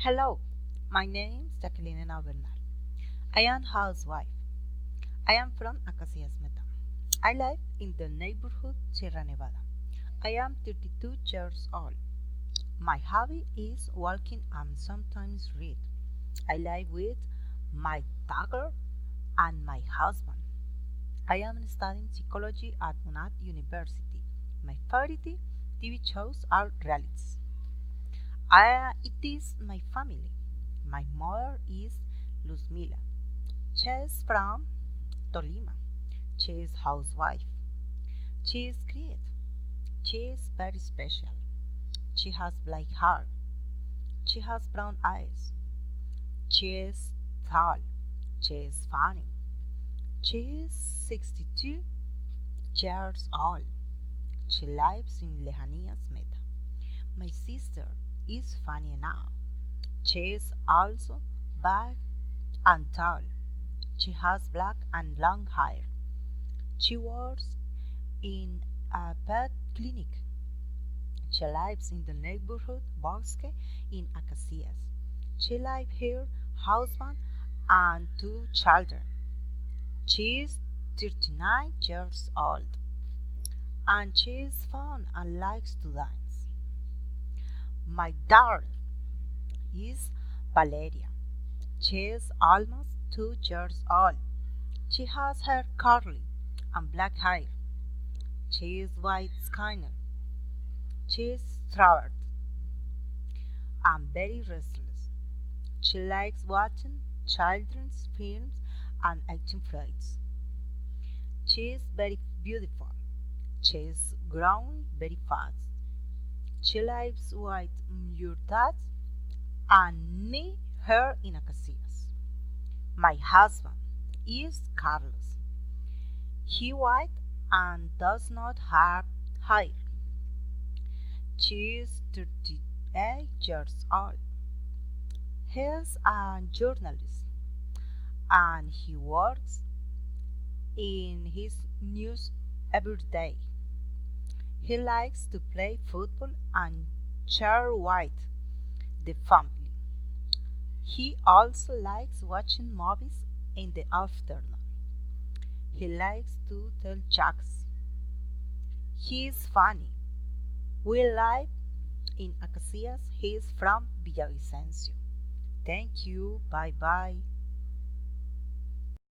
Hello, my name is Jacqueline Bernal. I am housewife. I am from Acacias Meta. I live in the neighborhood Sierra Nevada. I am 32 years old. My hobby is walking and sometimes read. I live with my daughter and my husband. I am studying psychology at UNAT University. My favorite TV shows are realities. It is my family. My mother is Luzmila. She is from Tolima. She is housewife. She is great. She is very special. She has black hair. She has brown eyes. She is tall. She is funny. She is 62 years old. She lives in Lejanías Meta. My sister is funny enough. She is also big and tall. She has black and long hair. She works in a pet clinic. She lives in the neighborhood Bosque in Acacias. She lives here, husband and two children. She is 39 years old and she is fun and likes to dance. My daughter is Valeria. She is almost 2 years old. She has hair curly and black hair. She is white skinned. She is tired and very restless. She likes watching children's films and eating fruits. She is very beautiful. She is growing very fast. She lives with your dad and me here in Acacias. My husband is Carlos. He white and does not have hair. She is 38 years old. He is a journalist and he works in his news every day. He likes to play football and share with the family. He also likes watching movies in the afternoon. He likes to tell jokes. He is funny. We live in Acacias. He is from Villavicencio. Thank you. Bye bye.